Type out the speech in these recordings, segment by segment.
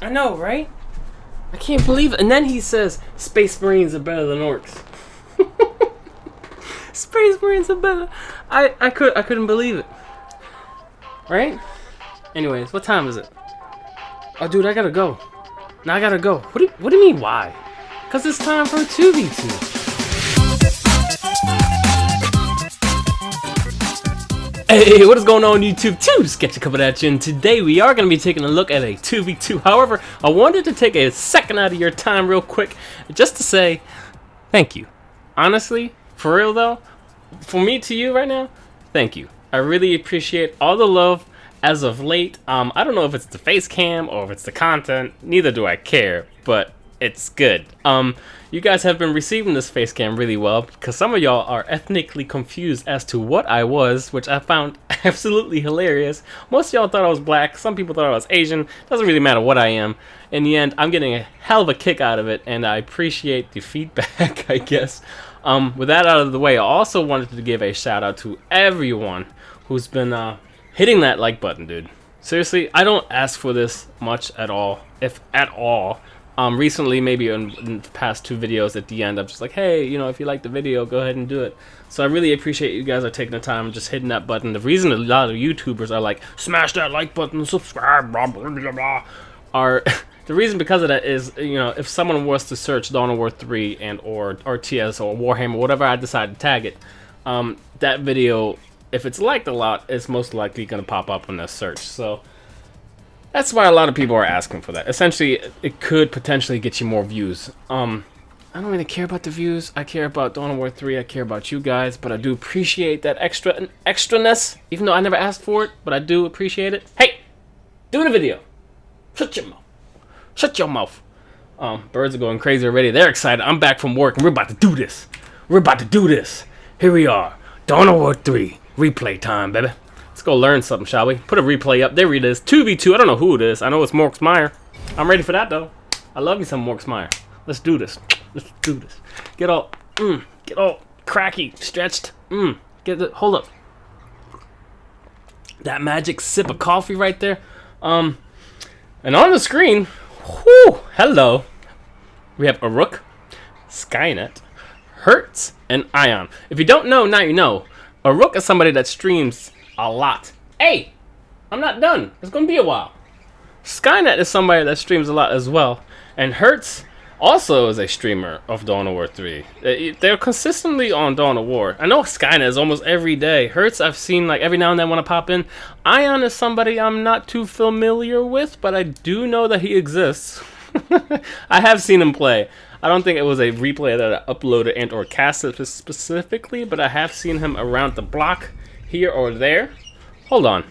I know, right? I can't believe it. And then he says, Space Marines are better than orcs. Space Marines are better. I couldn't believe it. Right? Anyways, what time is it? Oh, dude, I gotta go. Now I gotta go. What do you mean, why? Because it's time for a 2v2. Hey, what is going on YouTube? Sketchy coming at you, and today we are going to be taking a look at a 2v2. However, I wanted to take a second out of your time real quick just to say thank you. Honestly, for real though, for me to you right now, thank you. I really appreciate all the love as of late. I don't know if it's the face cam or if it's the content, neither do I care, but it's good. You guys have been receiving this face cam really well because some of y'all are ethnically confused as to what I was, which I found absolutely hilarious. Most of y'all thought I was black, some people thought I was Asian. Doesn't really matter what I am. In the end, I'm getting a hell of a kick out of it, and I appreciate the feedback, I guess. With that out of the way, I also wanted to give a shout out to everyone who's been hitting that like button, dude. Seriously, I don't ask for this much at all, if at all. Recently, maybe in the past 2 videos at the end, I'm just like, hey, you know, if you like the video, go ahead and do it. So I really appreciate you guys are taking the time and just hitting that button. The reason a lot of YouTubers are like, smash that like button, subscribe, blah, blah, blah, blah, are the reason because of that is, you know, if someone was to search Dawn of War 3 and or RTS or Warhammer, whatever I decide to tag it, that video, if it's liked a lot, it's most likely going to pop up in the search. So that's why a lot of people are asking for that. Essentially, it could potentially get you more views. I don't really care about the views. I care about Dawn of War 3. I care about you guys, but I do appreciate that extraness, even though I never asked for it, but I do appreciate it. Hey, doing a video. Shut your mouth. Shut your mouth. Birds are going crazy already. They're excited. I'm back from work, and we're about to do this. We're about to do this. Here we are. Dawn of War 3. Replay time, baby. Let's go learn something, shall we? Put a replay up. There it is. 2v2. I don't know who it is. I know it's Morks Meyer. I'm ready for that, though. I love me some Morks Meyer. Let's do this. Let's do this. Get all cracky, stretched. Hold up. That magic sip of coffee right there. And on the screen, whoo, hello. We have Aruk, Skynet, Hertz, and Ion. If you don't know, now you know. Aruk is somebody that streams a lot. Hey, I'm not done. It's gonna be a while. Skynet is somebody that streams a lot as well, and Hertz also is a streamer of Dawn of War 3. They're consistently on Dawn of War. I know Skynet is almost every day. Hertz I've seen like every now and then want to pop in. Ion is somebody I'm not too familiar with, but I do know that he exists. I have seen him play. I don't think it was a replay that I uploaded and or casted specifically, but I have seen him around the block, here or there. Hold on.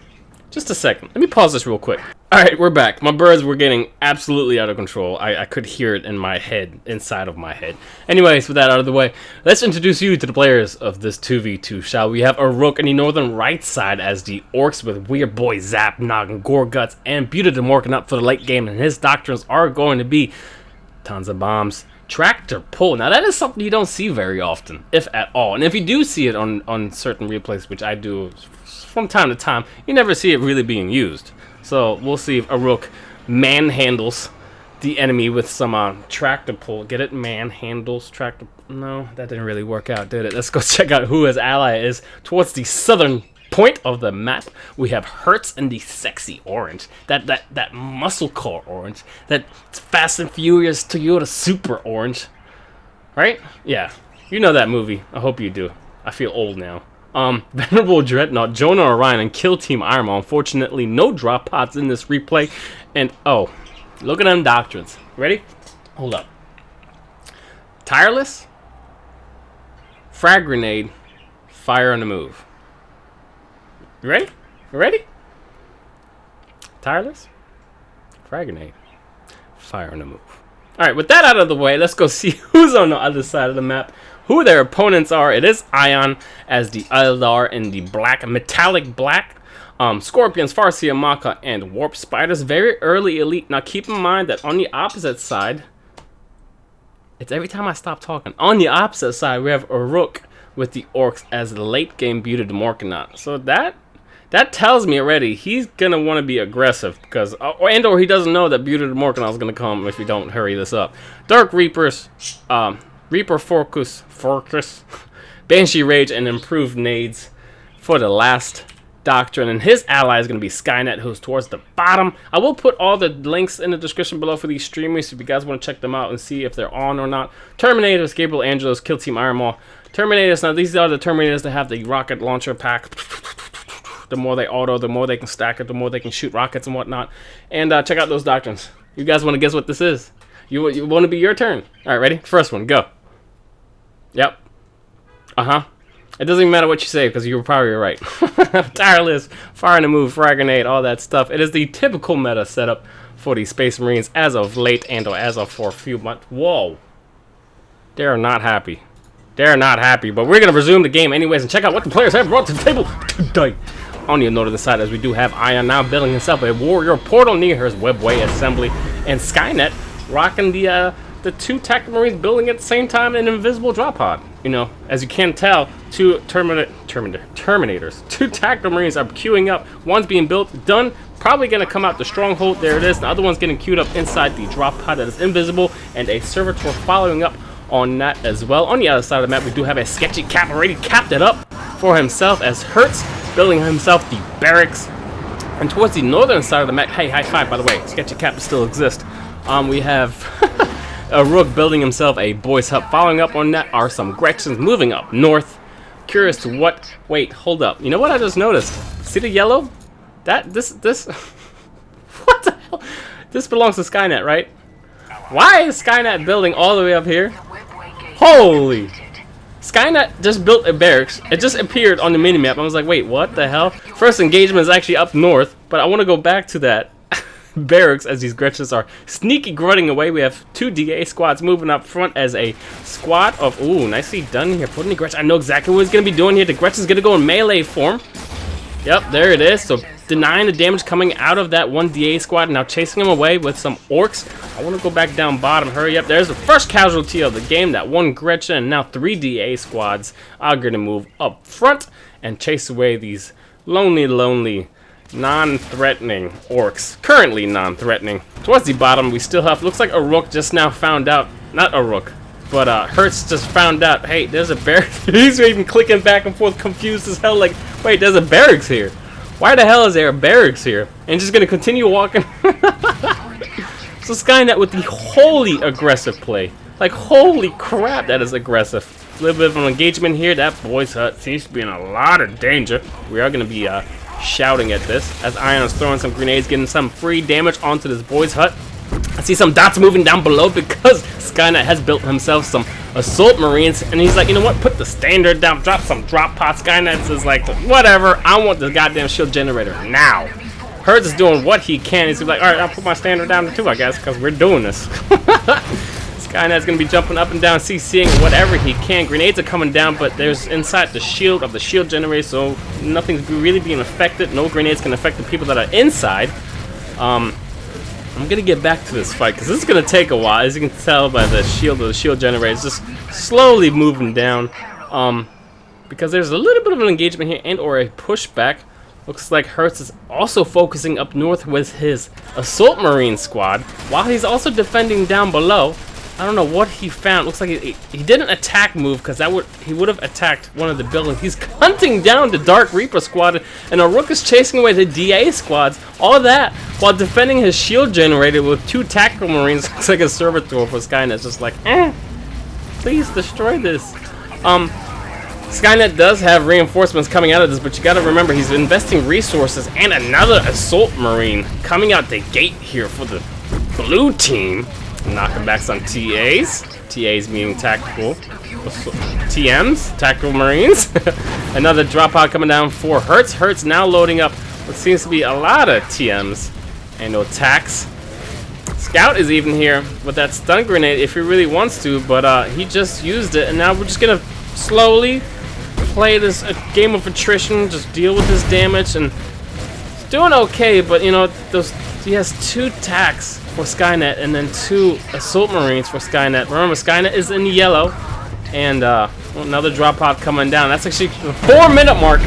Just a second. Let me pause this real quick. Alright, we're back. My birds were getting absolutely out of control. I could hear it in my head, inside of my head. Anyways, with that out of the way, let's introduce you to the players of this 2v2, shall we? Have Aruk in the northern right side as the orcs with Weird Boy, Zap, Noggin, Gorguts, and Buta Demorkin up for the late game, and his doctrines are going to be tons of bombs, tractor pull. Now that is something you don't see very often, if at all. And if you do see it on certain replays, which I do from time to time, you never see it really being used. So we'll see if Aruk manhandles the enemy with some tractor pull. Get it? Manhandles tractor. No, that didn't really work out, did it? Let's go check out who his ally is. Towards the southern point of the map, we have Hertz in the sexy orange. That muscle car orange. That Fast and Furious Toyota Super orange. Right? Yeah. You know that movie. I hope you do. I feel old now. Venerable Dreadnought, Jonah Orion, and Kill Team Irma. Unfortunately, no drop pods in this replay. And, oh, look at them doctrines. Ready? Hold up. Tireless, Frag Grenade, Fire on the Move. You ready? You ready? Tireless, Frag Grenade, Fire on the Move. Alright, with that out of the way, let's go see who's on the other side of the map. Who their opponents are. It is Ion as the Eldar in the black, metallic black. Scorpions, Farseer, Maka, and Warp Spiders. Very early elite. Now keep in mind that on the opposite side, it's every time I stop talking. On the opposite side, we have Aruk with the orcs as the late game Buta Demorkin. So that that tells me already he's gonna want to be aggressive because, or he doesn't know that Beauty the Morkanol is gonna come if you don't hurry this up. Dark Reapers, Reaper Focus, Banshee Rage, and improved nades for the last Doctrine, and his ally is going to be Skynet, who's towards the bottom. I will put all the links in the description below for these streamers if you guys want to check them out and see if they're on or not. Terminators, Gabriel Angelos, Kill Team Iron Maw. Terminators, now these are the Terminators that have the rocket launcher pack. The more they auto, the more they can stack it, the more they can shoot rockets and whatnot. And check out those Doctrines. You guys want to guess what this is? You want to be your turn? All right, ready? First one, go. Yep. It doesn't even matter what you say because you were probably right. Tireless, fire in the move, frag grenade, all that stuff. It is the typical meta setup for the Space Marines as of late and or as of for a few months. Whoa. They're not happy. They're not happy, but we're going to resume the game anyways and check out what the players have brought to the table today. On your note of the side, as we do have Ion now building himself a warrior portal near his webway assembly, and Skynet rocking the 2 tactical marines building at the same time an invisible drop pod. You know, as you can tell, 2 Terminators, 2 tactical marines are queuing up. One's being built, done, probably going to come out the stronghold. There it is. The other one's getting queued up inside the drop pod that is invisible, and a servitor following up on that as well. On the other side of the map, we do have a sketchy cap already capped it up for himself as Hertz building himself the barracks. And towards the northern side of the map, hey, high five, by the way, sketchy cap still exists. We have a Rook building himself a boys hut. Following up on that are some Gretchens moving up north. Curious to what, wait, hold up. You know what I just noticed? See the yellow? This, what the hell? This belongs to Skynet, right? Why is Skynet building all the way up here? Holy! Skynet just built a barracks. It just appeared on the minimap. I was like, wait, what the hell? First engagement is actually up north, but I want to go back to that barracks as these Gretchens are sneaky grunting away. We have 2 DA squads moving up front as a squad of, ooh, nicely done here. Putting the Gretchen. I know exactly what he's going to be doing here. The Gretchen's going to go in melee form. Yep, there it is. So denying the damage coming out of that 1 DA squad. Now chasing him away with some orcs. I want to go back down bottom. Hurry up. There's the first casualty of the game. That 1 Gretchen and now 3 DA squads are going to move up front and chase away these lonely, non-threatening orcs. Currently non-threatening. Towards the bottom, we still have, looks like a Rook just now found out, not a Rook, but Hertz just found out, hey, there's a barracks. He's even clicking back and forth, confused as hell, like, wait, there's a barracks here. Why the hell is there a barracks here? And just gonna continue walking. So Skynet with the wholly aggressive play. Like, holy crap, that is aggressive. A little bit of an engagement here. That boy's hut seems to be in a lot of danger. We are gonna be shouting at this as Ion is throwing some grenades, getting some free damage onto this boy's hut. I see some dots moving down below because Skynet has built himself some assault marines, and he's like, you know what, put the standard down, drop some drop pods. Skynet is like, whatever, I want the goddamn shield generator now. Hertz is doing what he can. He's like, alright, I'll put my standard down too, I guess, because we're doing this. Skynet's gonna be jumping up and down, CCing whatever he can. Grenades are coming down, but there's inside the shield of the shield generator, so nothing's really being affected. No grenades can affect the people that are inside. I'm gonna get back to this fight because this is gonna take a while, as you can tell by the shield of the shield generator. It's just slowly moving down. Because there's a little bit of an engagement here and or a pushback. Looks like Hertz is also focusing up north with his assault marine squad, while he's also defending down below. I don't know what he found. Looks like he did an attack move because he would have attacked one of the buildings. He's hunting down the Dark Reaper squad, and a Rook is chasing away the DA squads. All of that while defending his shield generator with 2 tactical marines. Looks like a servitor for Skynet. Just like, please destroy this. Skynet does have reinforcements coming out of this, but you got to remember he's investing resources and another assault marine coming out the gate here for the blue team. Knocking back some TAs. TAs meaning tactical. TMs, tactical marines. Another drop pod coming down for Hertz. Hertz now loading up what seems to be a lot of TMs and attacks. Scout is even here with that stun grenade if he really wants to, but he just used it, and now we're just gonna slowly play this game of attrition, just deal with this damage, and it's doing okay, but you know, he has 2 tacks for Skynet and then 2 assault marines for Skynet. Remember, Skynet is in yellow, and another drop pod coming down. That's actually the 4-minute mark.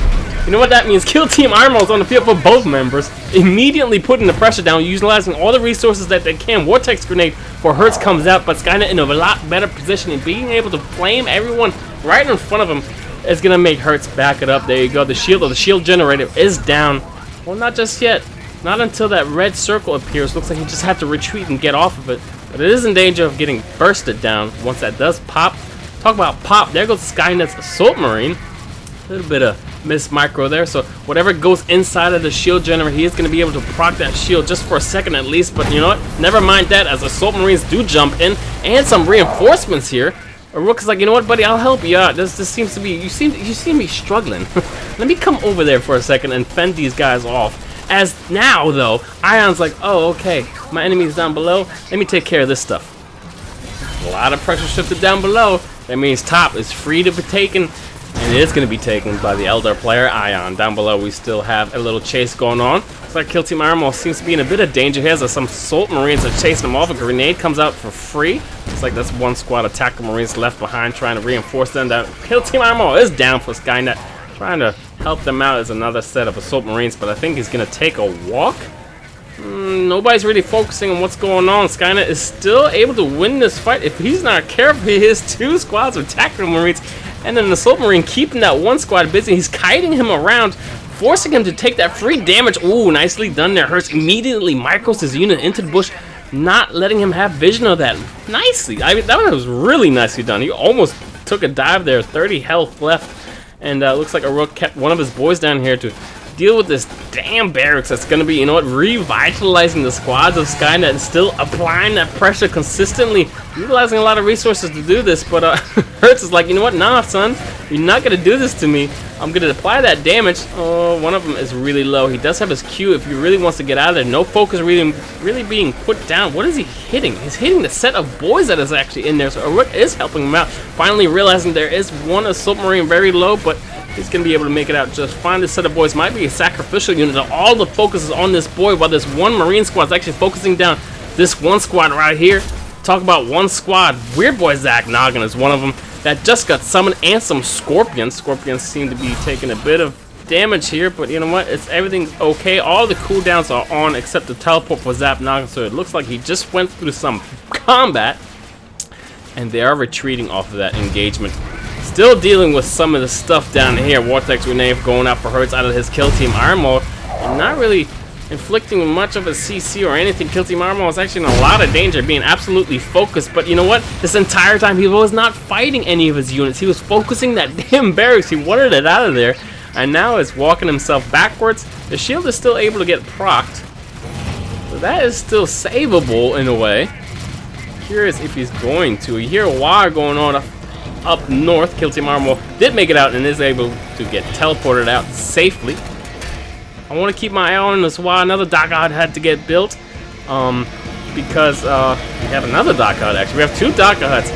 You know what that means? Kill Team Armo is on the field for both members, immediately putting the pressure down, utilizing all the resources that they can. Vortex Grenade for Hertz comes out, but Skynet in a lot better position, and being able to flame everyone right in front of him is going to make Hertz back it up. There you go. The shield generator is down. Well, not just yet. Not until that red circle appears. Looks like he just had to retreat and get off of it. But it is in danger of getting bursted down once that does pop. Talk about pop. There goes Skynet's Assault Marine. A little bit of miss micro there. So whatever goes inside of the shield generator, he is going to be able to proc that shield just for a second at least. But you know what? Never mind that, as Assault Marines do jump in. And some reinforcements here. Rook is like, you know what, buddy, I'll help you out. This seems to be, you seem me struggling. Let me come over there for a second and fend these guys off. As now, though, Ion's like, oh, okay, my enemy's down below. Let me take care of this stuff. A lot of pressure shifted down below. That means top is free to be taken, and it is going to be taken by the Elder player, Ion. Down below, we still have a little chase going on. Looks like Kill Team Armo seems to be in a bit of danger here, as some Assault Marines are chasing him off. A grenade comes out for free. Looks like that's one squad of Tactical Marines left behind, trying to reinforce them. That Kill Team Armo is down for Skynet. Trying to help them out is another set of Assault Marines, but I think he's going to take a walk. Nobody's really focusing on what's going on. Skynet is still able to win this fight. If he's not careful, he has two squads of Tactical Marines and an Assault Marine keeping that one squad busy. He's kiting him around, forcing him to take that free damage. Ooh, nicely done there. Hertz immediately micros his unit into the bush, not letting him have vision of that. Nicely. I mean, that one was really nicely done. He almost took a dive there. 30 health left. And looks like a Rook kept one of his boys down here to deal with this damn barracks that's going to be, you know what, revitalizing the squads of Skynet and still applying that pressure consistently, utilizing a lot of resources to do this. But Hertz is like, you know what, nah, son, you're not going to do this to me. I'm going to apply that damage. Oh, one of them is really low. He does have his Q if he really wants to get out of there. No focus really being put down. What is he hitting? He's hitting the set of boys that is actually in there. So Rook is helping him out. Finally realizing there is one Assault Marine very low, but he's going to be able to make it out just fine. This set of boys might be a sacrificial unit. All the focus is on this boy, while this one Marine squad is actually focusing down this one squad right here. Talk about one squad. Weird Boy Zach Noggin is one of them that just got summoned, and some Scorpions. Scorpions seem to be taking a bit of damage here, but you know what? Everything's okay. All the cooldowns are on except the teleport for Zap Noggin, so it looks like he just went through some combat, and they are retreating off of that engagement. Still dealing with some of the stuff down here. Vortex Grenade going out for Hertz out of his Kill Team Armo, and not really inflicting much of a CC or anything. Kill Team Armo is actually in a lot of danger, being absolutely focused. But you know what? This entire time he was not fighting any of his units. He was focusing that damn barracks. He wanted it out of there, and now is walking himself backwards. The shield is still able to get procced, so that is still savable in a way. Curious if he's going to. You hear a wire going on up north. Kill Team Armo did make it out and is able to get teleported out safely. I want to keep my eye on this while another Dock Hut had to get built, because we have another Dock Hut. Actually, we have two Dock Huts.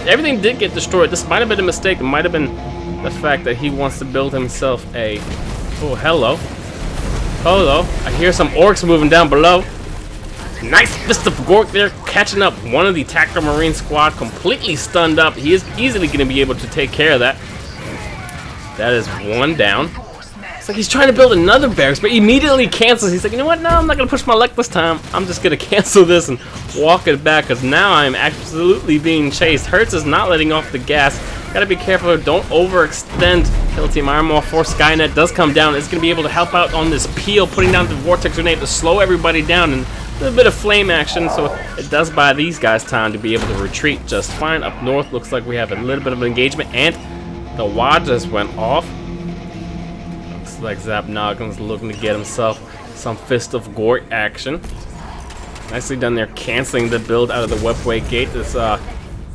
Everything did get destroyed. This might have been a mistake. It might have been the fact that he wants to build himself a... Oh, hello. Hello. I hear some orcs moving down below. Nice fist of Gork there, catching up one of the Tactical Marine squad, completely stunned up. He is easily going to be able to take care of that. That is one down. It's like he's trying to build another barracks, but immediately cancels. He's like, you know what? No, I'm not going to push my luck this time. I'm just going to cancel this and walk it back, because now I'm absolutely being chased. Hertz is not letting off the gas. Got to be careful. Don't overextend. Kill Team Armo for Skynet does come down. It's going to be able to help out on this peel, putting down the Vortex Grenade to slow everybody down, and a little bit of flame action, so it does buy these guys time to be able to retreat just fine. Up north, looks like we have a little bit of an engagement, and the wad just went off. Looks like Zap Noggin's looking to get himself some Fist of Gork action. Nicely done there, canceling the build out of the webway gate. This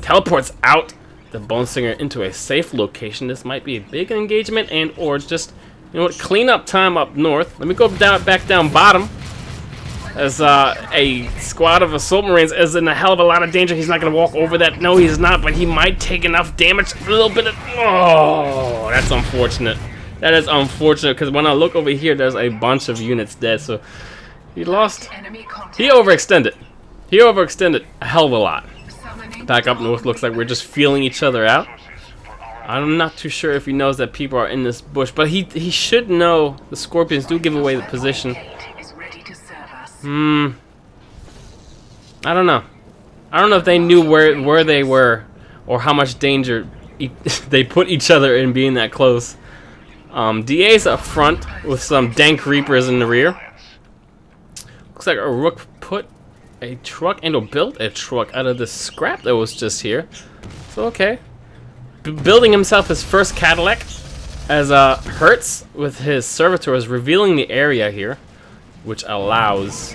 teleports out the Bone Singer into a safe location. This might be a big engagement, and or just, you know what, cleanup time up north. Let me go back down bottom. As a squad of Assault Marines is in a hell of a lot of danger. He's not going to walk over that. No, he's not, but he might take enough damage. A little bit of... Oh, that's unfortunate. That is unfortunate, because when I look over here, there's a bunch of units dead. So he lost. He overextended. He overextended a hell of a lot. Back up north, looks like we're just feeling each other out. I'm not too sure if he knows that people are in this bush, but he should know. The Scorpions do give away the position. I don't know. I don't know if they knew where they were or how much danger they put each other in being that close. DA's up front with some dank Reapers in the rear. Looks like a Rook put a truck and/or built a truck out of the scrap that was just here. So okay. Building himself his first Cadillac as Hertz with his servitor is revealing the area here, which allows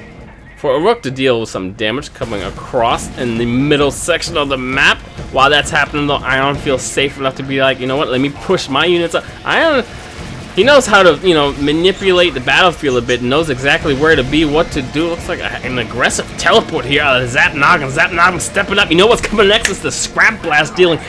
for a Rook to deal with some damage coming across in the middle section of the map. While that's happening though, Ion feels safe enough to be like, you know what, let me push my units up. Ion, he knows how to, you know, manipulate the battlefield a bit, knows exactly where to be, what to do. Looks like an aggressive teleport here out of Zap Noggin. Zap Noggin stepping up. You know what's coming next? It's the Scrap Blast dealing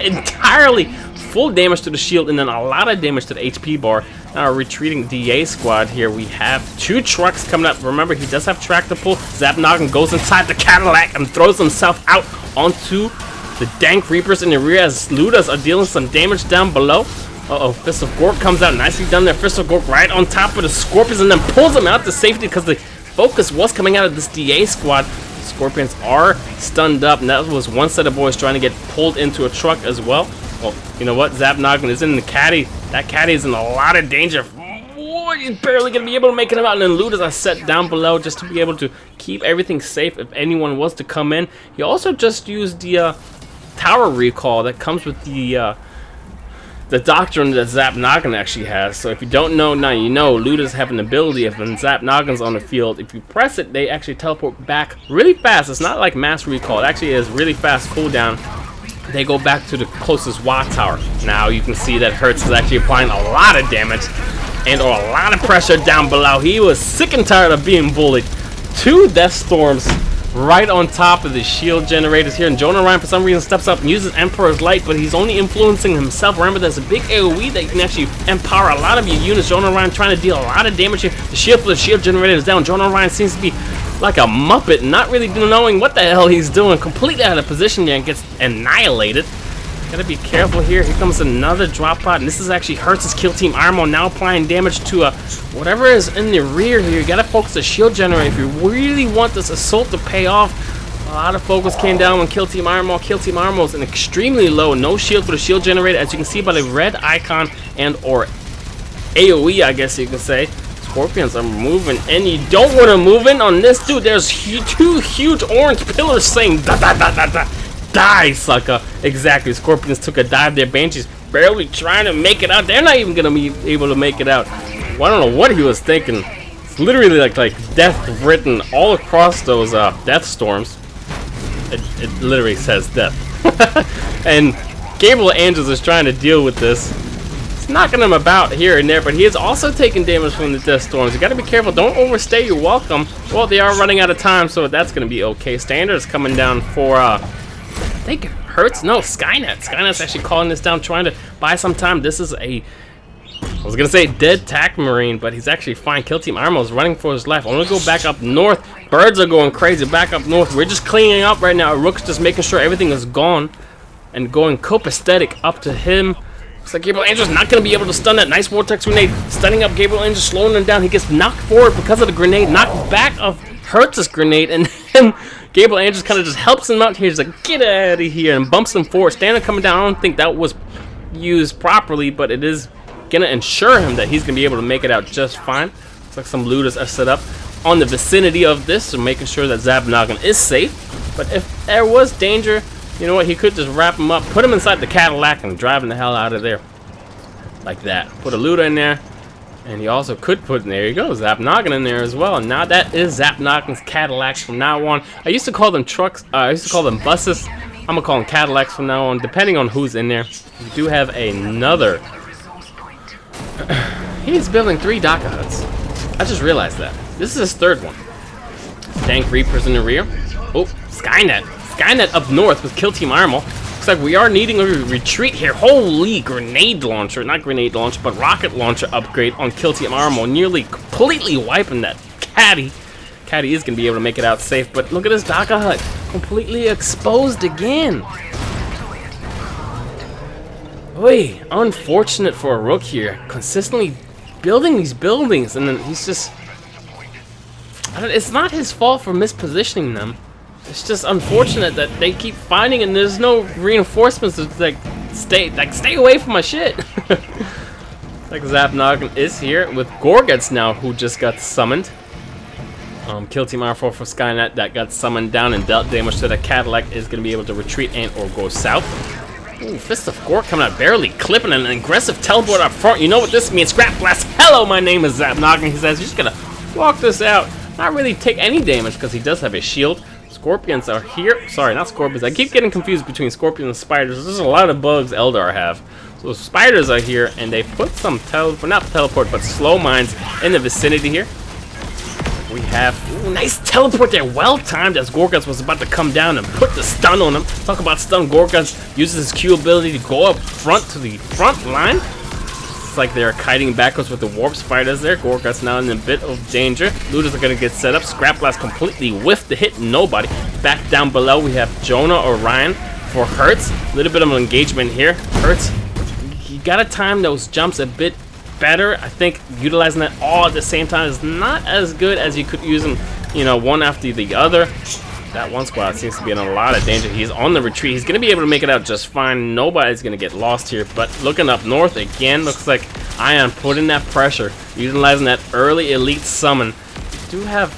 entirely full damage to the shield and then a lot of damage to the HP bar. Now our retreating DA squad here, we have 2 trucks coming up. Remember, he does have track to pull. Zap Noggin goes inside the Cadillac and throws himself out onto the dank Reapers in the rear as Ludas are dealing some damage down below. Uh-oh, Fist of Gork comes out. Nicely done there. Fist of Gork right on top of the Scorpions and then pulls them out to safety because the focus was coming out of this DA squad. The Scorpions are stunned up, and that was one set of boys trying to get pulled into a truck as well. Well, you know what? Zap Noggin is in the caddy. That caddy is in a lot of danger. Oh, he's barely going to be able to make it out. And then Ludas are set down below just to be able to keep everything safe if anyone was to come in. He also just used the tower recall that comes with the doctrine that Zap Noggin actually has. So if you don't know, now you know. Ludas have an ability if when Zap Noggin's on the field, if you press it, they actually teleport back really fast. It's not like mass recall. It actually is really fast cooldown. They go back to the closest Watt tower. Now you can see that Hertz is actually applying a lot of damage and or a lot of pressure down below. He was sick and tired of being bullied. 2 Death Storms right on top of the shield generators here, and Jonah Ryan for some reason steps up and uses Emperor's Light, but he's only influencing himself. Remember, there's a big AoE that you can actually empower a lot of your units. Jonah Ryan trying to deal a lot of damage here. The shield for the shield generator is down. Jonah Ryan seems to be like a Muppet, not really knowing what the hell he's doing, completely out of position there and gets annihilated. Gotta be careful here. Here comes another drop pod, and this is actually Hertz's Kill Team Armor now applying damage to whatever is in the rear here. You gotta focus the shield generator if you really want this assault to pay off. A lot of focus came down on Kill Team Armor. Kill Team Armor is an extremely low. No shield for the shield generator, as you can see by the red icon and or AoE, I guess you can say. Scorpions are moving, and you don't want to move in on this dude. There's 2 huge orange pillars saying da da da da da. Die, sucker. Exactly. Scorpions took a dive there. Banshee's barely trying to make it out. They're not even gonna be able to make it out. Well, I don't know what he was thinking. It's literally like death written all across those Death Storms. It literally says death. And Gabriel Angels is trying to deal with this. It's knocking him about here and there, but he is also taking damage from the Death Storms. You gotta be careful. Don't overstay your welcome. Well, they are running out of time, so that's gonna be okay. Standard is coming down for I think Hertz? No, Skynet. Skynet's actually calling this down, trying to buy some time. This is I was gonna say dead TAC Marine, but he's actually fine. Kill Team Armo is running for his life. I'm gonna go back up north. Birds are going crazy back up north. We're just cleaning up right now. Rook's just making sure everything is gone and going copacetic up to him. Looks like Gabriel Angel's not gonna be able to stun that. Nice Vortex Grenade, stunning up Gabriel Angel, slowing him down. He gets knocked forward because of the grenade, knocked back of Hertz's grenade, and then Gabriel Angels kind of just helps him out here. He's like, get out of here, and bumps him forward. Standard coming down. I don't think that was used properly, but it is going to ensure him that he's going to be able to make it out just fine. Looks like some looters are set up on the vicinity of this, so making sure that Zap Noggin is safe. But if there was danger, you know what, he could just wrap him up, put him inside the Cadillac, and drive him the hell out of there. Like that. Put a looter in there. And he also could put, there you go, Zap Noggin in there as well. And now that is Zap Noggin's Cadillacs from now on. I used to call them trucks, I used to call them buses. I'm going to call them Cadillacs from now on, depending on who's in there. We do have another. He's building 3 Daka huts. I just realized that. This is his 3rd one. Dank Reapers in the rear. Oh, Skynet. Skynet up north with Kill Team Armo. Looks like we are needing a retreat here. Holy grenade launcher, not grenade launcher, but rocket launcher upgrade on Kill Team Armo, nearly completely wiping that caddy. Caddy is going to be able to make it out safe, but look at this Daka hut, completely exposed again. Oy, unfortunate for a Rook here. Consistently building these buildings, and then he's just... it's not his fault for mispositioning them. It's just unfortunate that they keep finding, and there's no reinforcements to stay away from my shit. Like Zapnoggin is here with Gorguts now, who just got summoned. Kill Team R4 for Skynet that got summoned down and dealt damage to the Cadillac is going to be able to retreat and or go south. Ooh, Fist of Gork coming out, barely clipping an aggressive teleport up front. You know what this means? Scrap Blast. Hello, my name is Zapnoggin. He says he's just going to walk this out. Not really take any damage because he does have a shield. Scorpions are here. Sorry, not scorpions. I keep getting confused between scorpions and spiders. There's a lot of bugs Eldar have. So spiders are here, and they put some not teleport, but slow mines in the vicinity here. We have nice teleport there, well timed as Gorguts was about to come down and put the stun on him. Talk about stun. Gorguts uses his Q ability to go up front to the front line. It's like they're kiting backwards with the warp spiders there. Gorguts now in a bit of danger. Looters are gonna get set up. Scrap Blast completely whiffed the hit. Nobody. Back down below we have Jonah Orion for Hertz. A little bit of an engagement here. Hertz, you gotta time those jumps a bit better. I think utilizing that all at the same time is not as good as you could use them, you know, one after the other. That one squad seems to be in a lot of danger. He's on the retreat. He's going to be able to make it out just fine. Nobody's going to get lost here. But looking up north again, looks like Ion putting that pressure, utilizing that early elite summon. Do have,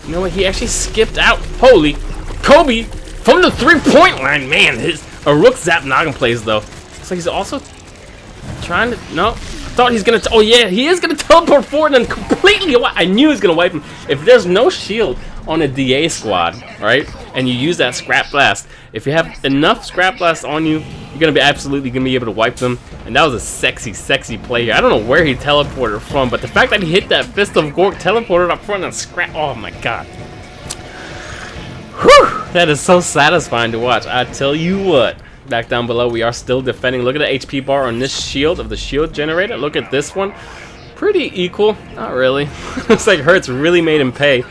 you know what? He actually skipped out. Holy Kobe from the 3-point line. Man, a Rook Zapnoggin plays though. Looks like he's also trying to. No. Thought he's gonna. Oh yeah, he is gonna teleport forward and completely. I knew he was gonna wipe him. If there's no shield on a DA squad, right, and you use that Scrap Blast, if you have enough Scrap Blast on you, you're gonna be absolutely gonna be able to wipe them. And that was a sexy play here. I don't know where he teleported from, but the fact that he hit that Fist of Gork, teleported up front and scrap. Oh my god. Whew, that is so satisfying to watch. I tell you what. Back down below, we are still defending. Look at the HP bar on this shield of the shield generator. Look at this one. Pretty equal. Not really. Looks like Hertz really made him pay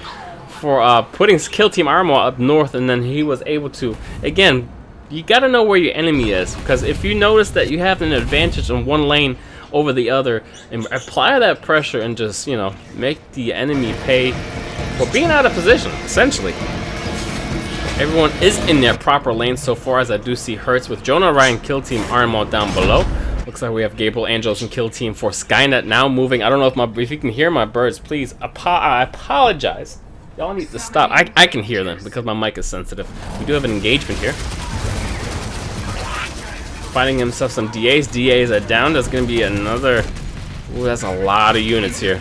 for putting Kill Team Armor up north, and then he was able to, again, you got to know where your enemy is, because if you notice that you have an advantage in one lane over the other, and apply that pressure and just, you know, make the enemy pay for being out of position, essentially. Everyone is in their proper lane so far, as I do see Hertz with Jonah Ryan, Kill Team Armor down below. Looks like we have Gabriel Angelos and Kill Team for Skynet now moving. I don't know if you can hear my birds, please. I apologize. Y'all need to stop. I can hear them because my mic is sensitive. We do have an engagement here. Finding himself some DAs. DAs are down. There's going to be another. Ooh, that's a lot of units here.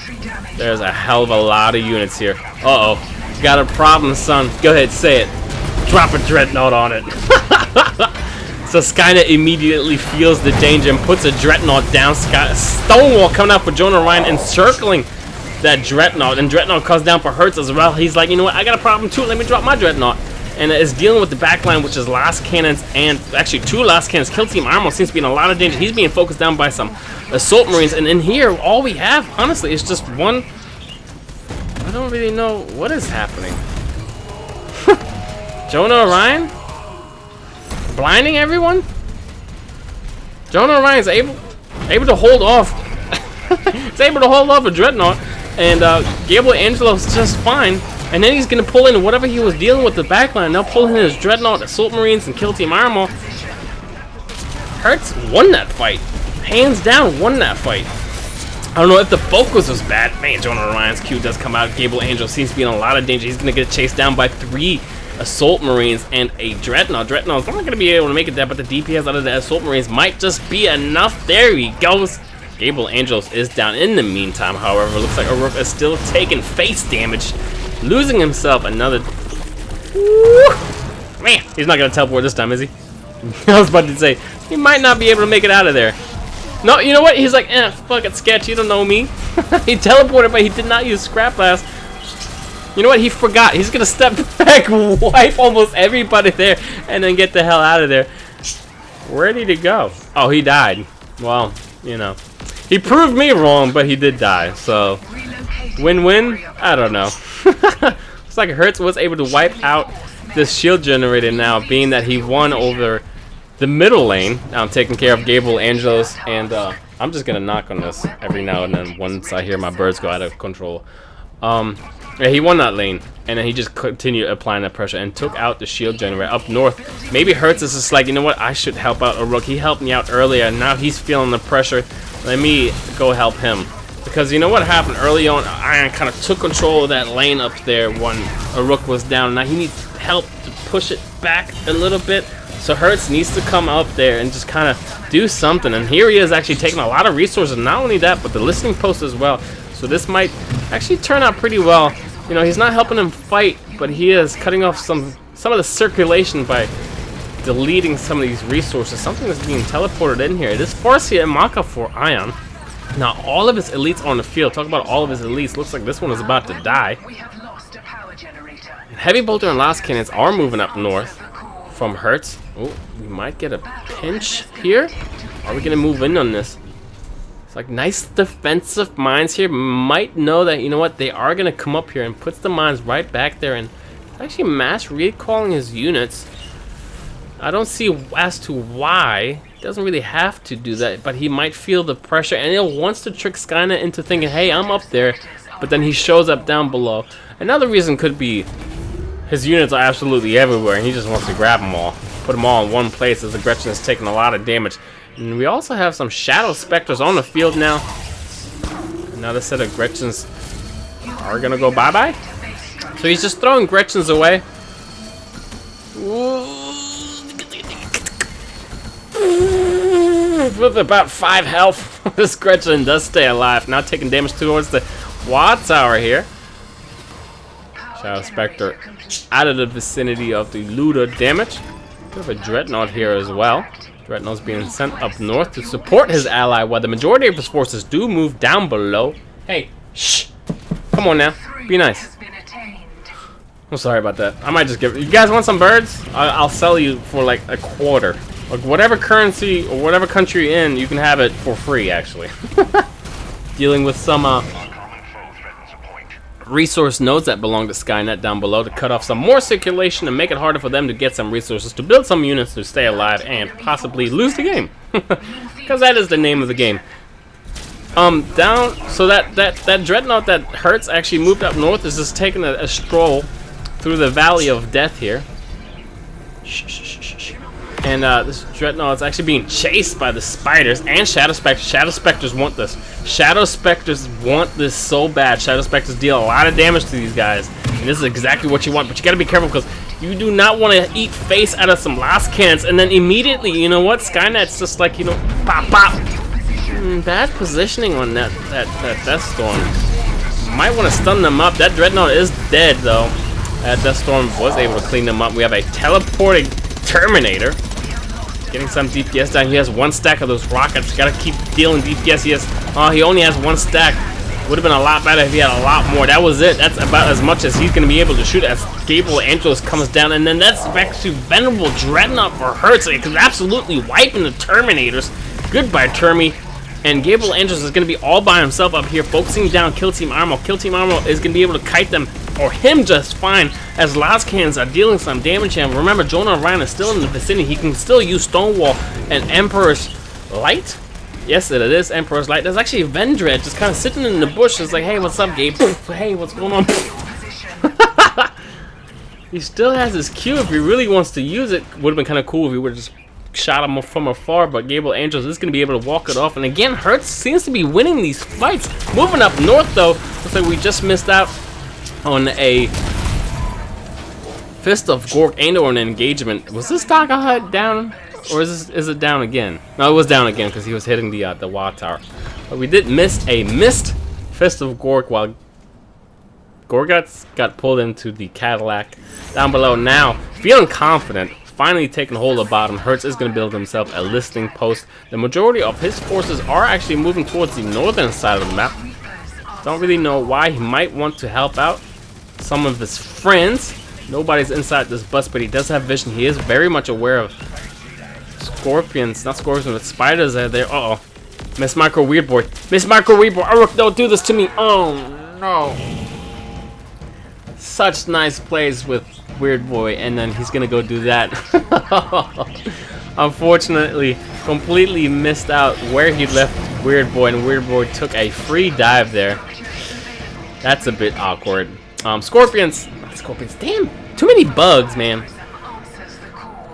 There's a hell of a lot of units here. Uh-oh. Got a problem, son. Go ahead, say it. Drop a Dreadnought on it. So Skynet immediately feels the danger and puts a Dreadnought down. Stonewall coming out for Jonah Ryan, encircling that Dreadnought. And Dreadnought comes down for Hertz as well. He's like, you know what? I got a problem too. Let me drop my Dreadnought. And is dealing with the backline, which is last cannons and actually two last cannons. Kill Team Armor seems to be in a lot of danger. He's being focused down by some Assault Marines. And in here, all we have, honestly, is just one. I don't really know what is happening. Jonah Orion? Blinding everyone? Jonah Orion's able to hold off. He's able to hold off a Dreadnought. And Gabriel Angelos just fine. And then he's going to pull in whatever he was dealing with the backline. Now pull in his Dreadnought, Assault Marines, and Kill Team Armor. Hertz won that fight. Hands down, won that fight. I don't know if the focus was bad. Man, Jonah Orion's Q does come out. Gabriel Angelos seems to be in a lot of danger. He's going to get chased down by 3 Assault Marines and a Dreadnought. Dreadnought's not going to be able to make it there, but the DPS out of the Assault Marines might just be enough. There he goes. Gabriel Angelos is down. In the meantime, however, looks like Uruk is still taking face damage, losing himself another. Woo! Man, he's not going to teleport this time, is he? I was about to say, he might not be able to make it out of there. No, you know what? He's like, fuck it, sketch. You don't know me. He teleported, but he did not use Scrap Blast. You know what? He forgot. He's going to step back, wipe almost everybody there, and then get the hell out of there. Where did he go? Oh, he died. Well, you know. He proved me wrong, but he did die. So, win-win? I don't know. Looks like Hertz was able to wipe out this shield generator now, being that he won over the middle lane. I'm taking care of Gable, Angelos, and I'm just gonna knock on this every now and then once I hear my birds go out of control. Yeah, he won that lane, and then he just continued applying that pressure and took out the shield generator up north. Maybe Hertz is just like, you know what, I should help out a Rook. He helped me out earlier, and now he's feeling the pressure. Let me go help him. Because you know what happened early on? Iron kind of took control of that lane up there when a Rook was down. Now he needs help to push it back a little bit. So Hertz needs to come up there and just kind of do something. And here he is actually taking a lot of resources. Not only that, but the listening post as well. So this might actually turn out pretty well. You know, he's not helping him fight, but he is cutting off some of the circulation by deleting some of these resources. Something that's being teleported in here. It is Farsia and Maka for Ion. Now all of his elites on the field. Talk about all of his elites. Looks like this one is about to die. Heavy Bolter and Last Cannons are moving up north from Hertz. Oh, we might get a pinch here. Are we gonna move in on this? It's like nice defensive mines here. Might know that, you know what, they are gonna come up here and puts the mines right back there and actually mass recalling his units. I don't see as to why. He doesn't really have to do that, but he might feel the pressure and he wants to trick Skynet into thinking, hey, I'm up there, but then he shows up down below. Another reason could be his units are absolutely everywhere and he just wants to grab them all, put them all in one place as the Gretchen is taking a lot of damage. And we also have some Shadow Specters on the field now. Another set of Gretchens are gonna go bye-bye. So he's just throwing Gretchens away. With about 5 health, this Gretchen does stay alive. Now taking damage towards the Watt Tower here. Shadow Spectre out of the vicinity of the looter damage. Bit of a Dreadnought here as well. Dreadnought's being sent up north to support his ally while the majority of his forces do move down below. Hey, shh. Come on now. Be nice. I'm sorry about that. I might just give... You guys want some birds? I'll sell you for like a quarter. Like whatever currency or whatever country you're in, you can have it for free actually. Dealing with some resource nodes that belong to Skynet down below to cut off some more circulation and make it harder for them to get some resources to build some units to stay alive and possibly lose the game. Because that is the name of the game. Down, so that Dreadnought that Hertz actually moved up north is just taking a stroll through the Valley of Death here. And this Dreadnought is actually being chased by the spiders and Shadow Specters. Shadow Specters want this. Shadow Specters want this so bad. Shadow Specters deal a lot of damage to these guys. And this is exactly what you want. But you gotta be careful because you do not want to eat face out of some Last Cannons. And then immediately, you know what? Skynet's just like, you know, pop, pop. Bad positioning on that Death Storm. Might want to stun them up. That Dreadnought is dead though. That Death Storm was able to clean them up. We have a teleporting Terminator. Getting some DPS down. He has 1 stack of those rockets. Gotta keep dealing DPS. He only has 1 stack. Would have been a lot better if he had a lot more. That was it. That's about as much as he's gonna be able to shoot as Gable Angelos comes down. And then that's back to Venerable Dreadnought for Hertz. It could absolutely wiping the Terminators. Goodbye, Termi. And Gable Angelos is gonna be all by himself up here, focusing down Kill Team Armo. Kill Team Armo is gonna be able to kite them or him just fine as Last Cannons are dealing some damage. And remember, Jonah Ryan is still in the vicinity. He can still use Stonewall and Emperor's Light. Yes, it is Emperor's Light. There's actually Vendread just kind of sitting in the bush. It's like, hey, what's up, Gabe? Hey, what's going on? He still has his Q if he really wants to use it. Would have been kind of cool if he would have just shot him from afar, but Gable Angelos is going to be able to walk it off. And again, Hertz seems to be winning these fights. Moving up north, though, looks like we just missed out on a Fist of Gork and or an engagement. Was this Taka Hut down? Or is it down again? No, it was down again because he was hitting the Watt Tower. But we did miss a missed Fist of Gork while Gorguts got pulled into the Cadillac down below. Now, feeling confident, finally taking hold of bottom, Hertz is going to build himself a listing post. The majority of his forces are actually moving towards the northern side of the map. Don't really know why. He might want to help out some of his friends. Nobody's inside this bus, but he does have vision. He is very much aware of scorpions, not scorpions, but spiders are there. Uh-oh. Miss Micro Weird Boy. Miss Micro Weird Boy. Oh, don't do this to me. Oh, no. Such nice plays with Weird Boy, and then he's going to go do that. unfortunately completely missed out where he left Weird Boy, and Weird Boy took a free dive there. That's a bit awkward. Scorpions, damn, too many bugs, man.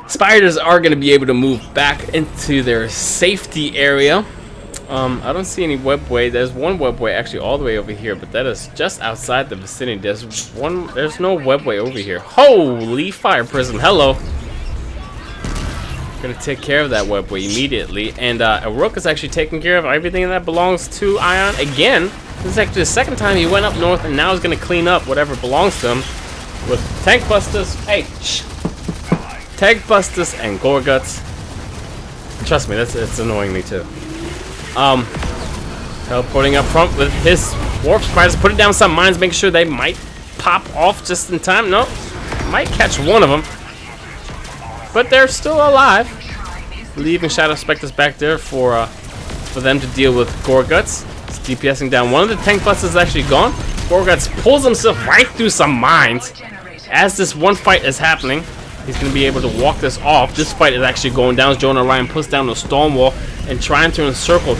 Spiders are going to be able to move back into their safety area. I don't see any webway. There's one webway actually all the way over here, but that is just outside the vicinity. There's no webway over here. Holy fire prism, hello. Gonna take care of that webway immediately, and Rook is actually taking care of everything that belongs to Ion again. This is actually the second time he went up north, and now he's gonna clean up whatever belongs to him with tank busters. Hey, shh. Tank busters and gore guts. Trust me, it's annoying me too. Teleporting up front with his warp spiders, putting down some mines, making sure they might pop off just in time. No, might catch one of them, but they're still alive. Leaving Shadow Spectres back there for them to deal with gore guts. It's DPSing down. One of the tank busters is actually gone. Gore guts pulls himself right through some mines. As this one fight is happening, he's going to be able to walk this off. This fight is actually going down as Jonah Ryan puts down the storm wall and trying to encircle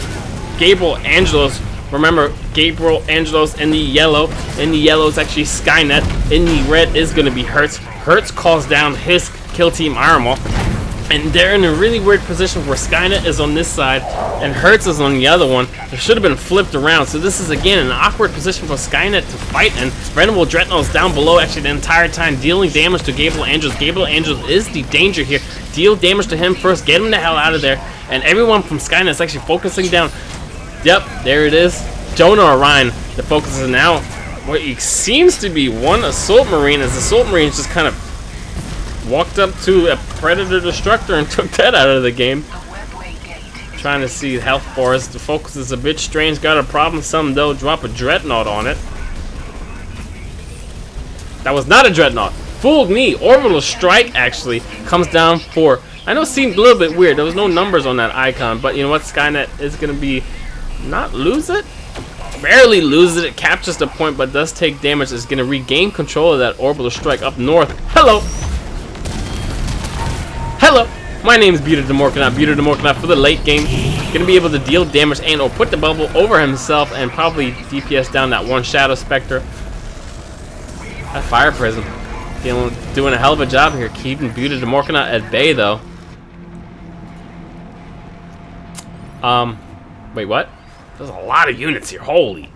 Gabriel Angelos. Remember, Gabriel Angelos in the yellow. In the yellow is actually Skynet. In the red is going to be Hertz. Hertz calls down his kill team Armor. And they're in a really weird position where Skynet is on this side and Hertz is on the other one. It should have been flipped around. So this is again an awkward position for Skynet to fight, and Venomable Dreadnought is down below actually the entire time, dealing damage to Gabriel Angelos. Gabriel Angelos is the danger here. Deal damage to him first, get him the hell out of there. And everyone from Skynet is actually focusing down. Yep, there it is. Jonah Orion. The focus is now what seems to be one Assault Marine, as the Assault Marines just kind of walked up to a Predator Destructor and took that out of the game. Trying to see health bars. The focus is a bit strange. Got a problem. Some though drop a Dreadnought on it. That was not a Dreadnought. Fooled me. Orbital Strike actually comes down for. I know it seemed a little bit weird. There was no numbers on that icon, but you know what? Skynet is going to be not lose it. Barely loses it. Captures the point, but does take damage. Is going to regain control of that Orbital Strike up north. Hello. Hello, my name is Beauty Demorkanaut. Beauty Demorkanaut for the late game. Gonna be able to deal damage and or put the bubble over himself and probably DPS down that one Shadow Spectre. That Fire Prism doing a hell of a job here, keeping Beauty Demorkanaut at bay though. Wait, what? There's a lot of units here. Holy.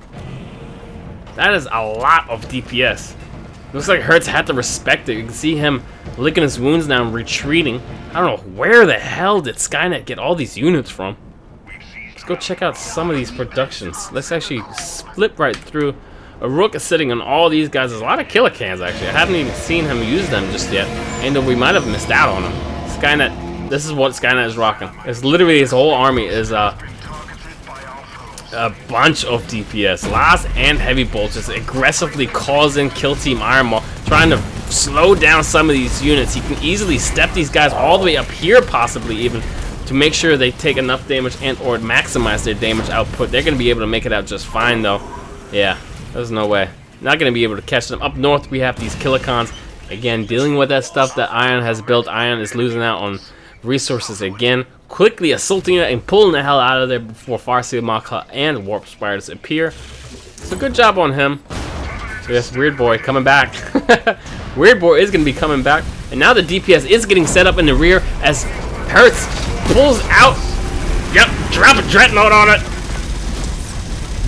That is a lot of DPS. Looks like Hertz had to respect it. You can see him licking his wounds now and retreating. I don't know where the hell did Skynet get all these units from. Let's go check out some of these productions. Let's actually split right through. A Rook is sitting on all these guys. There's a lot of killer cans actually. I haven't even seen him use them just yet. And we might have missed out on them. Skynet, this is what Skynet is rocking. It's literally his whole army is a bunch of DPS. Las and Heavy Bolts just aggressively causing Kill Team Iron Maw, trying to slow down some of these units. He can easily step these guys all the way up here, possibly even, to make sure they take enough damage and or maximize their damage output. They're going to be able to make it out just fine though. Yeah, there's no way. Not going to be able to catch them. Up north we have these Killicons. Again, dealing with that stuff that Ion has built. Ion is losing out on resources again. Quickly assaulting it and pulling the hell out of there before Farseal Makha and Warp Spiders appear. So good job on him. So yes, Weird Boy coming back. Weird Boy is going to be coming back. And now the DPS is getting set up in the rear as Hertz pulls out. Yep, drop a Dreadnought on it.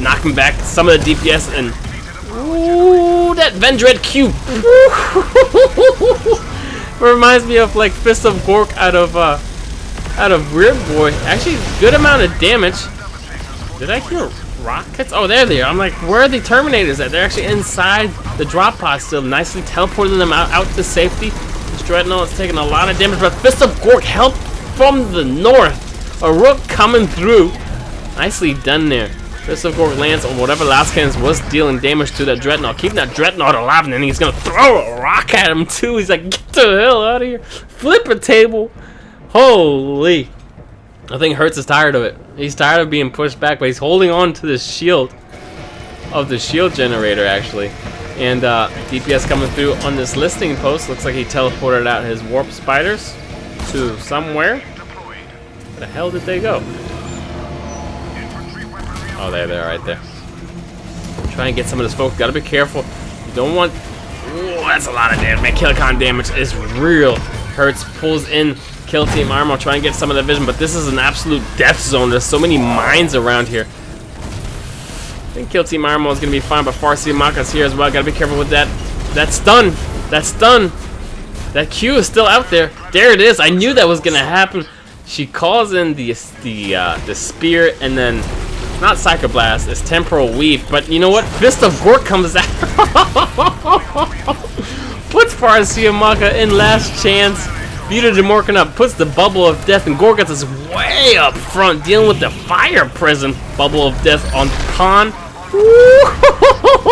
Knocking back some of the DPS and ooh, that Vendread Q. Reminds me of like Fist of Gork out of Weird Boy. Actually, good amount of damage. Did I hear rockets? Oh, there they are. I'm like, where are the Terminators at? They're actually inside the drop pod still. Nicely teleporting them out to safety. This Dreadnought is taking a lot of damage, but Fist of Gork help from the north. A Rook coming through. Nicely done there. Fist of Gork lands on whatever Laskans was dealing damage to that Dreadnought. Keeping that Dreadnought alive, and then he's going to throw a rock at him too. He's like, get the hell out of here. Flip a table. Holy. I think Hertz is tired of it. He's tired of being pushed back, but he's holding on to the shield of the shield generator actually. And DPS coming through on this listing post. Looks like he teleported out his Warp Spiders to somewhere. The hell did they go? Oh, there they are right there. Try and get some of this focus. Gotta be careful. You don't want... Ooh, that's a lot of damage. Man, Kill-Con damage is real. Hurts, pulls in Kill Team Armor. Try and get some of the vision, but this is an absolute death zone. There's so many mines around here. I think Kill Team Armor is gonna be fine, but Farsi Maka's here as well. Gotta be careful with that. That stun. That stun. That Q is still out there. There it is. I knew that was gonna happen. She calls in the spear, and then not Psychoblast, it's Temporal Weave. But you know what? Fist of Gork comes out. Puts Farsi Maka in last chance. Vita Demorkana puts the Bubble of Death, and Gorguts is way up front dealing with the Fire Prism. Bubble of Death on Khan.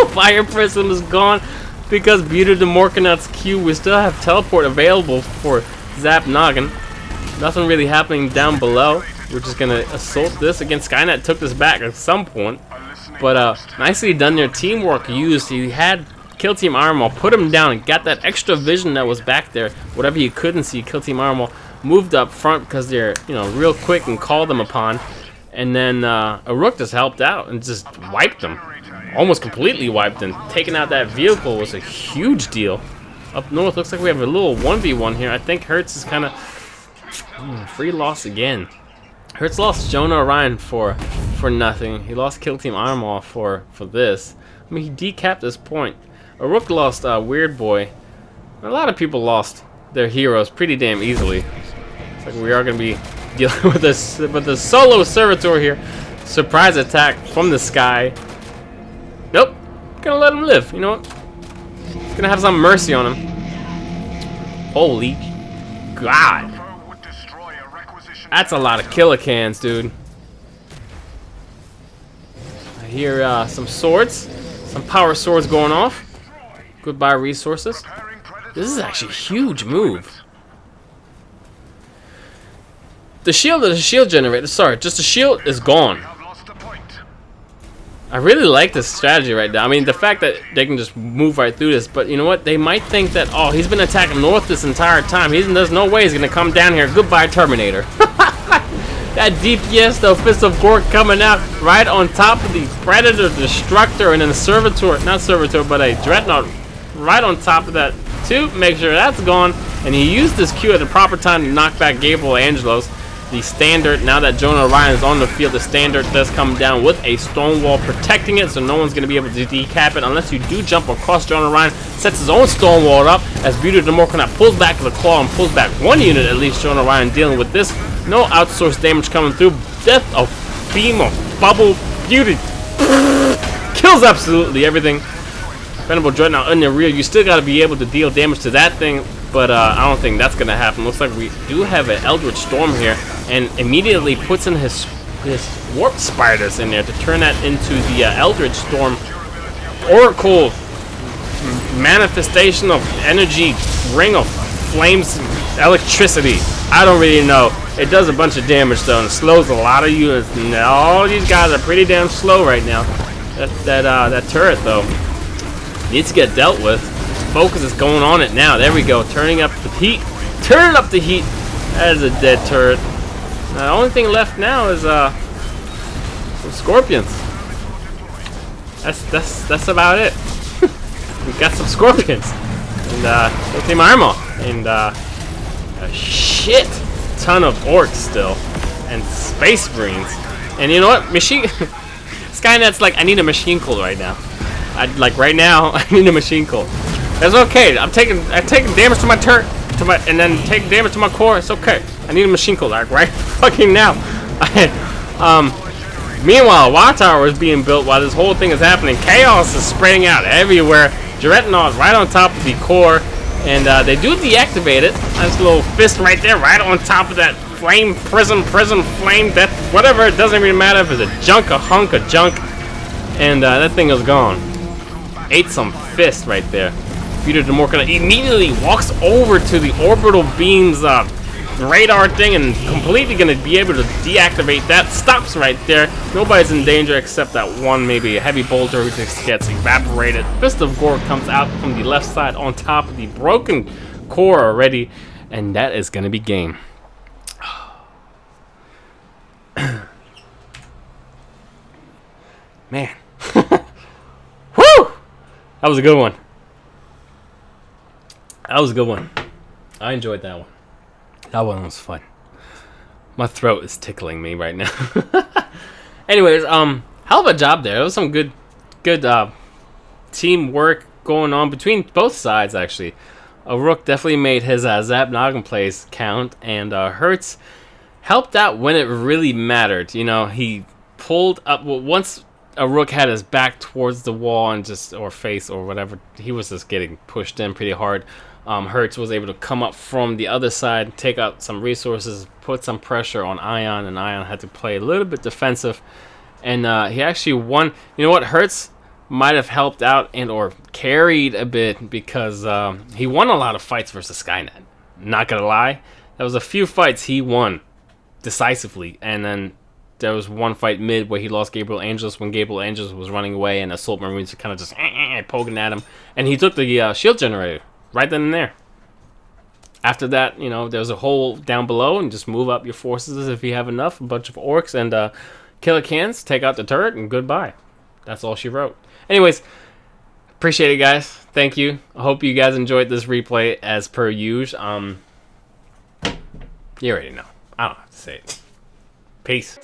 Fire Prism is gone because Vita Demorkanat's Q. We still have Teleport available for Zap Noggin. Nothing really happening down below. We're just gonna assault this. Again, Skynet took this back at some point. But nicely done there. Teamwork used. He had Kill Team Armor, put him down, and got that extra vision that was back there. Whatever you couldn't see, Kill Team Armor moved up front because they're, you know, real quick and called them upon. And then Aruk just helped out and just wiped them. Almost completely wiped them. Taking out that vehicle was a huge deal. Up north, looks like we have a little 1v1 here. I think Hertz is kind of free loss again. Hertz lost Jonah Orion for nothing. He lost Kill Team Armor for this. I mean, he decapped this point. Aruk lost Weird Boy. A lot of people lost their heroes pretty damn easily. It's like we are going to be dealing with this with the solo servitor here. Surprise attack from the sky. Nope. Gonna let him live. You know what? Gonna have some mercy on him. Holy God. That's a lot of killer cans, dude. I hear some swords. Some power swords going off. Goodbye resources. This is actually a huge move. The shield generator, sorry, just the shield is gone. I really like this strategy right now. I mean, the fact that they can just move right through this, but you know what? They might think that, oh, he's been attacking north this entire time. There's no way he's going to come down here. Goodbye, Terminator. That DPS, though, Fist of Gork coming out right on top of the Predator Destructor, and then the Servitor, not Servitor, but a Dreadnought right on top of that too. Make sure that's gone. And he used this Q at the proper time to knock back Gabriel Angelos. The standard, now that Jonah Orion is on the field, the standard does come down with a stone wall protecting it, so no one's going to be able to decap it unless you do jump across. Jonah Orion sets his own stone wall up as Beauty Demorkana pulls back the claw and pulls back one unit at least. Jonah Orion dealing with this. No outsourced damage coming through. Death of Beam of Bubble Beauty. Kills absolutely everything. Venerable Dreadnought in the rear. You still got to be able to deal damage to that thing, but I don't think that's going to happen. Looks like we do have an Eldritch Storm here, and immediately puts in his Warp Spiders in there to turn that into the Eldritch Storm. Oracle manifestation of energy, ring of flames, electricity. I don't really know. It does a bunch of damage though, and it slows a lot of units. And all these guys are pretty damn slow right now. That turret though needs to get dealt with. Focus is going on it now. There we go. Turning up the heat. Turning up the heat. That is a dead turret. The only thing left now is some Scorpions. That's about it. We've got some Scorpions and Team Armor and a shit ton of orcs still and Space Marines. And you know what? Skynet's like, I need a machine cool right now. Right now, I need a machine cool. That's okay. I'm taking damage to my turret, and then taking damage to my core. It's okay. I need a machine cool, like right fucking now. Meanwhile, Wattower is being built while this whole thing is happening. Chaos is spreading out everywhere. Dreadnought right on top of the core, and they do deactivate it. Nice little fist right there, right on top of that flame, prism, flame, death, whatever. It doesn't really matter if it's a hunk of junk, and that thing is gone. Ate some fist right there. Peter Demorkana immediately walks over to the orbital beams radar thing and completely going to be able to deactivate that. Stops right there. Nobody's in danger except that one, maybe a heavy bolter who just gets evaporated. Fist of Gork comes out from the left side on top of the broken core already, and that is going to be game. Man. Woo! That was a good one. That was a good one. I enjoyed that one. That one was fun. My throat is tickling me right now. Anyways, hell of a job there. It was some good teamwork going on between both sides, actually. Rook definitely made his Zap Noggin plays count, and Hertz helped out when it really mattered. You know, he pulled up once a Rook had his back towards the wall and or face or whatever, he was just getting pushed in pretty hard. Hertz was able to come up from the other side, take out some resources, put some pressure on Ion, and Ion had to play a little bit defensive, and he actually won. You know what, Hertz might have helped out and or carried a bit because he won a lot of fights versus Skynet. Not gonna lie, there was a few fights he won decisively, and then there was one fight mid where he lost Gabriel Angelos when Gabriel Angelos was running away and Assault Marines were kind of just poking at him, and he took the shield generator right then and there. After that, you know, there's a hole down below and just move up your forces if you have enough, a bunch of orcs and killer cans, take out the turret, and goodbye. That's all she wrote. Anyways, appreciate it, guys. Thank you. I hope you guys enjoyed this replay as per usual. You already know. I don't have to say it. Peace.